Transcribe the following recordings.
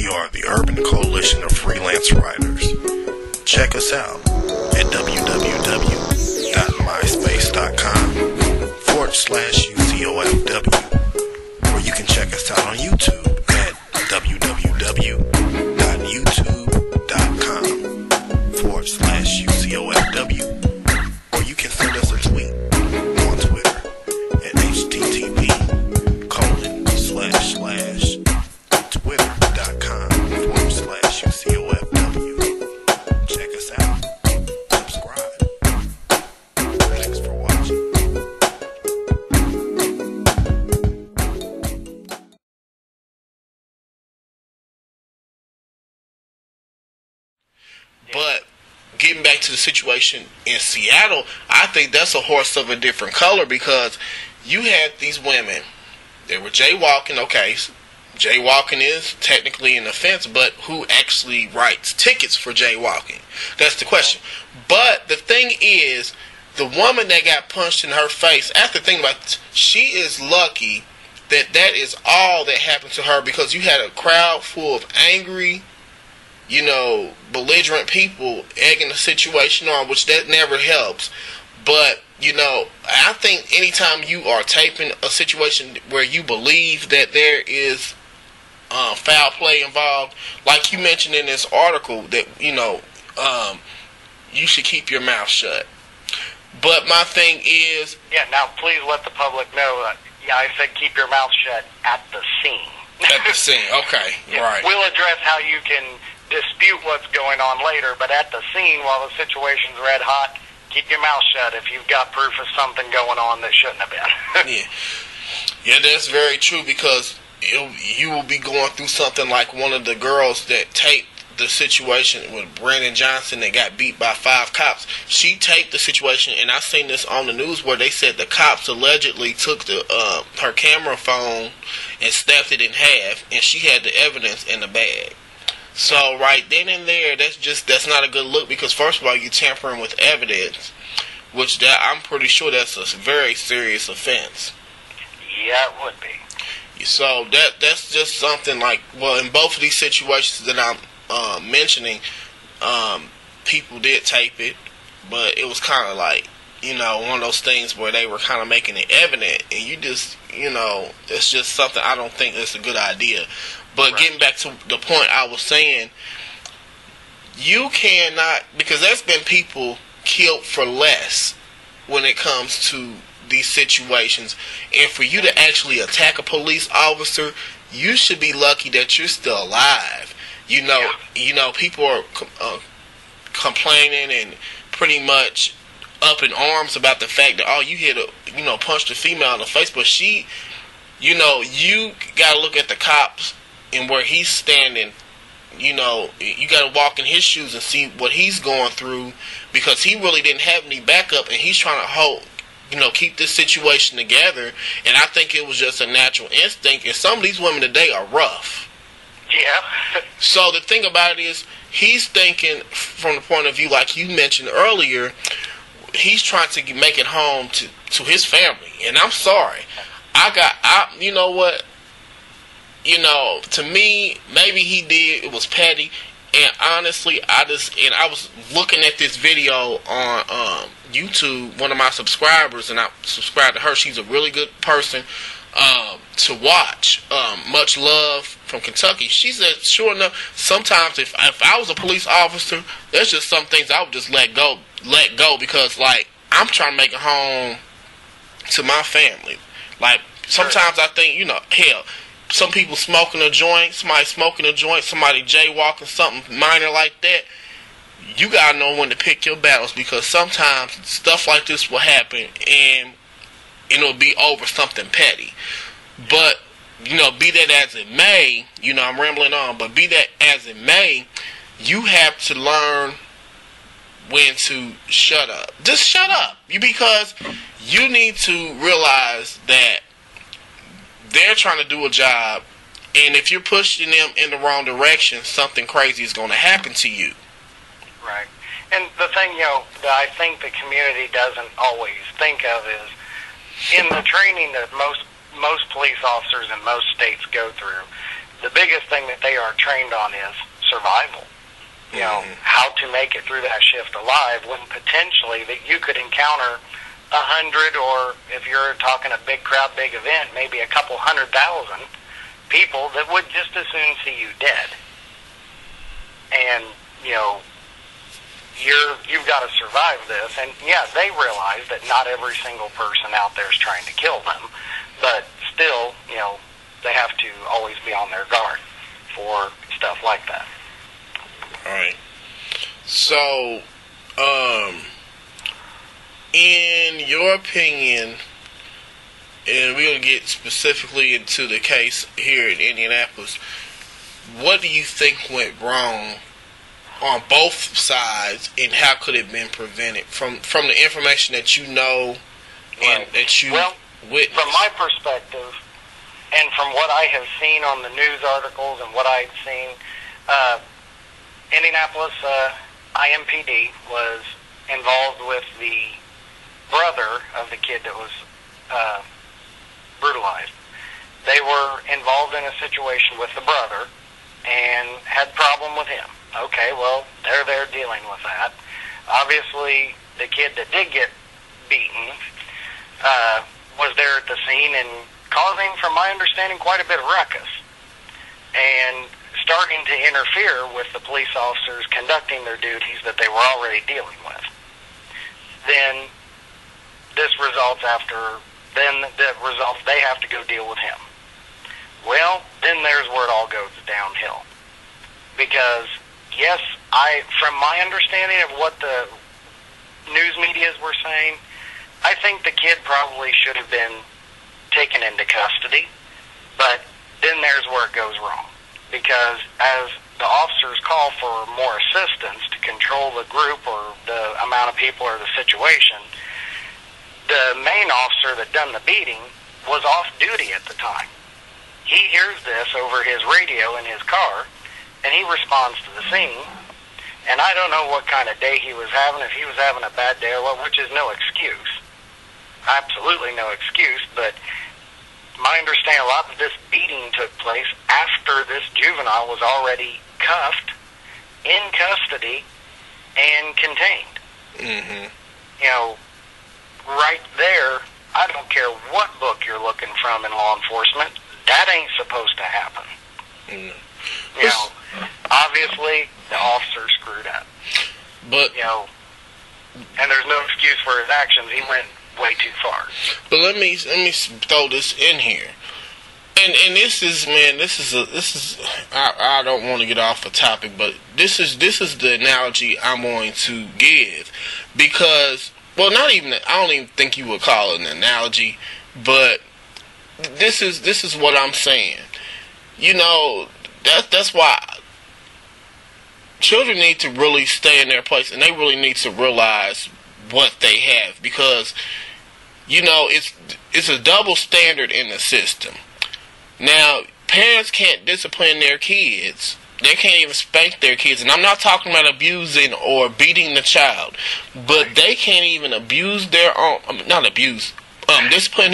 We are the Urban Coalition of Freelance Writers. Check us out at www.myspace.com/UCOFW, or you can check us out on YouTube at www.youtube.com/UCOFW, or you can send us a tweet on Twitter at http://twitter.com/UCOFW. Check us out. Subscribe. Thanks for watching. But getting back to the situation in Seattle, I think that's a horse of a different color, because you had these women that were jaywalking. Okay, jaywalking is technically an offense, but who actually writes tickets for jaywalking? That's the question. But the thing is, the woman that got punched in her face, after thinking about it, she is lucky that that is all that happened to her, because you had a crowd full of angry, belligerent people egging the situation on, which that never helps. But, I think anytime you are taping a situation where you believe that there is foul play involved, like you mentioned in this article, that, you should keep your mouth shut. But my thing is... Yeah, now please let the public know that, I said keep your mouth shut at the scene. At the scene, okay, yeah, right. We'll address how you can dispute what's going on later, but at the scene, while the situation's red hot, keep your mouth shut if you've got proof of something going on that shouldn't have been. Yeah, that's very true, because you will be going through something like one of the girls that taped the situation with Brandon Johnson that got beat by 5 cops. She taped the situation, and I seen this on the news where they said the cops allegedly took her camera phone and snapped it in half, and she had the evidence in the bag. So right then and there, that's not a good look, because first of all, you're tampering with evidence, which I'm pretty sure that's a very serious offense. Yeah, it would be. So that's just something like, well, in both of these situations that I'm mentioning, people did tape it, but it was kind of like, one of those things where they were kind of making it evident, and you just, it's just something I don't think it's a good idea. But right. Getting back to the point I was saying, you cannot, because there's been people killed for less when it comes to these situations, and for you to actually attack a police officer, you should be lucky that you're still alive. People are complaining and pretty much up in arms about the fact that, you hit punched a female in the face, but she, you gotta look at the cops and where he's standing. You gotta walk in his shoes and see what he's going through, because he really didn't have any backup, and he's trying to keep this situation together. And I think it was just a natural instinct, and some of these women today are rough. Yeah. So the thing about it is, he's thinking from the point of view, like you mentioned earlier, he's trying to make it home to his family. And I'm sorry, you know what? To me, maybe he did. It was petty. And honestly, I was looking at this video on YouTube. One of my subscribers, and I subscribe to her. She's a really good person to watch. Much love from Kentucky. She said, sure enough, sometimes if I was a police officer, there's just some things I would just let go, because like I'm trying to make it home to my family. Like sometimes I think, hell, some people smoking a joint, somebody jaywalking, something minor like that. You gotta know when to pick your battles, because sometimes stuff like this will happen and it'll be over something petty. But be that as it may, I'm rambling on, but be that as it may, you have to learn when to shut up. Just shut up. Because you need to realize that they're trying to do a job, and if you're pushing them in the wrong direction, something crazy is going to happen to you. Right. And the thing, that I think the community doesn't always think of is, in the training that most police officers in most states go through, the biggest thing that they are trained on is survival. You know, how to make it through that shift alive when potentially that you could encounter 100, or if you're talking a big crowd, big event, maybe a couple 100,000 people that would just as soon see you dead. And, you know, you've got to survive this. And, yeah, they realize that not every single person out there is trying to kill them, but still, you know, they have to always be on their guard for stuff like that. All right. So, in your opinion, and we're going to get specifically into the case here in Indianapolis, what do you think went wrong on both sides, and how could it have been prevented from the information that you know and that you witnessed? From my perspective, and from what I have seen on the news articles and what I've seen, Indianapolis IMPD was involved with the brother of the kid that was brutalized. They were involved in a situation with the brother and had problem with him. Okay, well, they're there dealing with that. Obviously, the kid that did get beaten was there at the scene and causing, from my understanding, quite a bit of ruckus. And starting to interfere with the police officers conducting their duties that they were already dealing with. Then this results they have to go deal with him. Well, then there's where it all goes downhill. Because, yes, from my understanding of what the news medias were saying, I think the kid probably should have been taken into custody, but then there's where it goes wrong. Because as the officers call for more assistance to control the group or the amount of people or the situation, the main officer that done the beating was off duty at the time. He hears this over his radio in his car, and he responds to the scene. And I don't know what kind of day he was having, if he was having a bad day or what, which is no excuse. Absolutely no excuse, but my understanding, a lot of this beating took place after this juvenile was already cuffed, in custody, and contained. Mm-hmm. You know, right there, I don't care what book you're looking from in law enforcement, that ain't supposed to happen. Mm-hmm. You know, obviously, the officer screwed up. But, you know, and there's no excuse for his actions. He went way too far. But let me throw this in here, and this is I don't want to get off the topic, but this is the analogy I'm going to give, because, well, I don't even think you would call it an analogy, but this is what I'm saying. You know, that's why children need to really stay in their place, and they really need to realize what they have, because, you know, it's a double standard in the system. Now, parents can't discipline their kids. They can't even spank their kids. And I'm not talking about abusing or beating the child, but they can't even abuse their own, not abuse, discipline.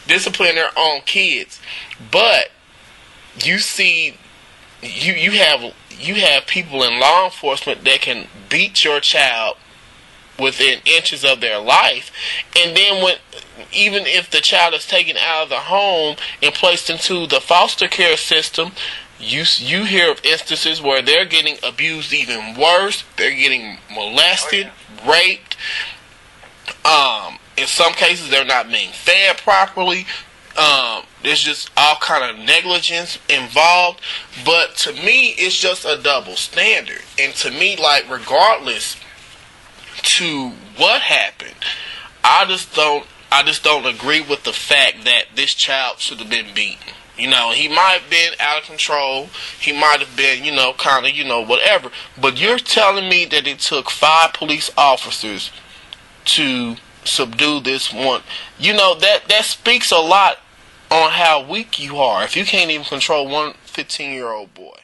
Discipline their own kids. But you see, you have people in law enforcement that can beat your child within inches of their life, and then even if the child is taken out of the home and placed into the foster care system, you hear of instances where they're getting abused even worse. They're getting molested, raped. In some cases, they're not being fed properly. There's just all kind of negligence involved. But to me, it's just a double standard. And to me, like, regardless to what happened, I just don't agree with the fact that this child should have been beaten. You know, he might have been out of control. He might have been, you know, kind of, you know, whatever. But you're telling me that it took 5 police officers to subdue this one. You know, that speaks a lot on how weak you are if you can't even control one 15-year-old boy.